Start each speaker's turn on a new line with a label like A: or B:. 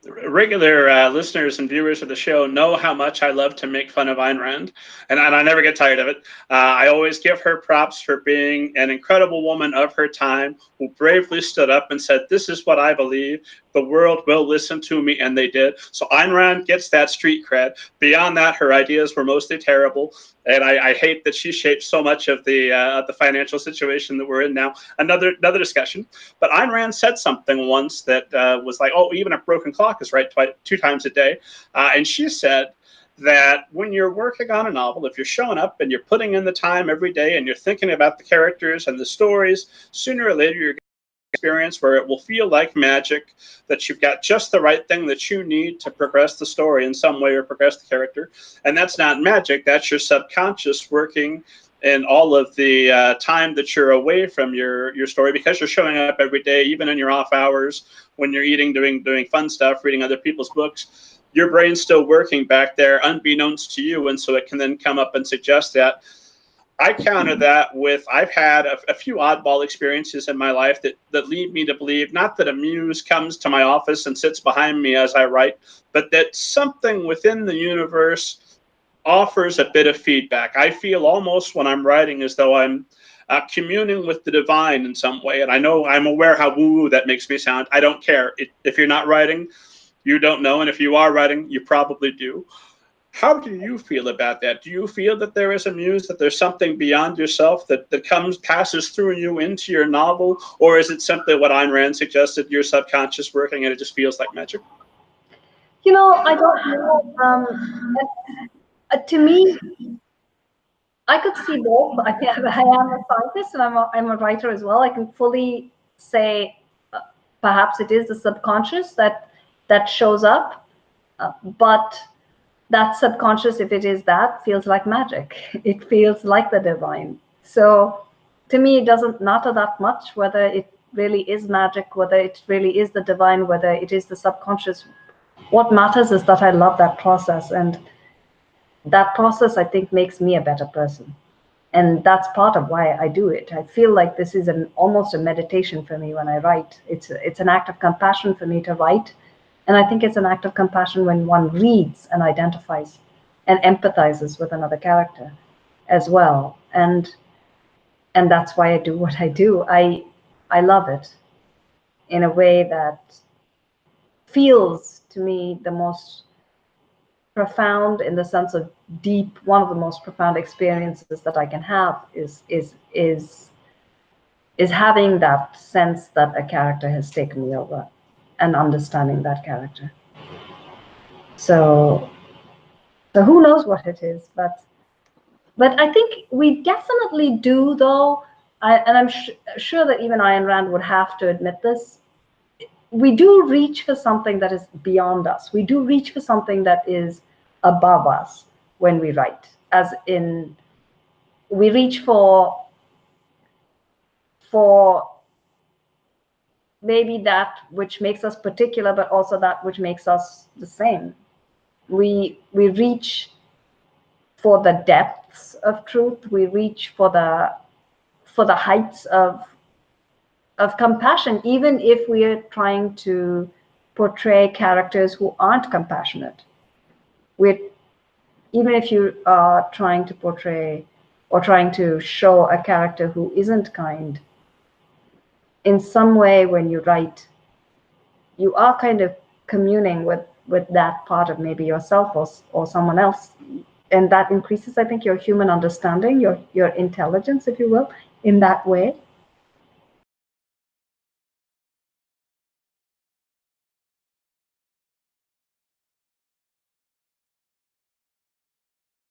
A: Regular listeners and viewers of the show know how much I love to make fun of Ayn Rand, and I never get tired of it. I always give her props for being an incredible woman of her time who bravely stood up and said, "This is what I believe. The world will listen to me," and they did. So Ayn Rand gets that street cred. Beyond that, her ideas were mostly terrible, and I hate that she shaped so much of the financial situation that we're in now. Another discussion. But Ayn Rand said something once that was like, "Oh, even a broken clock is right 2 times a day," and she said that when you're working on a novel, if you're showing up and you're putting in the time every day and you're thinking about the characters and the stories, sooner or later you're experience where it will feel like magic, that you've got just the right thing that you need to progress the story in some way or progress the character. And that's not magic, that's your subconscious working in all of the time that you're away from your story, because you're showing up every day, even in your off hours, when you're eating, doing fun stuff, reading other people's books. Your brain's still working back there unbeknownst to you, and so it can then come up and suggest that. I counter that with, I've had a few oddball experiences in my life that lead me to believe not that a muse comes to my office and sits behind me as I write, but that something within the universe offers a bit of feedback. I feel almost when I'm writing as though I'm communing with the divine in some way. And I know, I'm aware how woo-woo that makes me sound. I don't care. If you're not writing, you don't know. And if you are writing, you probably do. How do you feel about that? Do you feel that there is a muse, that there's something beyond yourself that passes through you into your novel? Or is it simply what Ayn Rand suggested, your subconscious working and it just feels like magic?
B: You know, I don't know. To me, I could see both. I am a scientist and I'm a writer as well. I can fully say perhaps it is the subconscious that shows up, but that subconscious, if it is that, feels like magic. It feels like the divine. So to me, it doesn't matter that much whether it really is magic, whether it really is the divine, whether it is the subconscious. What matters is that I love that process, and that process, I think, makes me a better person. And that's part of why I do it. I feel like this is almost a meditation for me when I write. It's an act of compassion for me to write. And I think it's an act of compassion when one reads and identifies and empathizes with another character as well. And that's why I do what I do. I love it in a way that feels to me the most profound, in the sense of deep. One of the most profound experiences that I can have is having that sense that a character has taken me over and understanding that character. So who knows what it is, but I think we definitely do, though. And I'm sure that even Ayn Rand would have to admit this. We do reach for something that is beyond us. We do reach for something that is above us when we write, as in we reach for maybe that which makes us particular, but also that which makes us the same. We reach for the depths of truth. We reach for the heights of compassion, even if we are trying to portray characters who aren't compassionate. Even if you are trying to portray or trying to show a character who isn't kind, in some way when you write, you are kind of communing with that part of maybe yourself or someone else. And that increases, I think, your human understanding, your intelligence, if you will, in that way.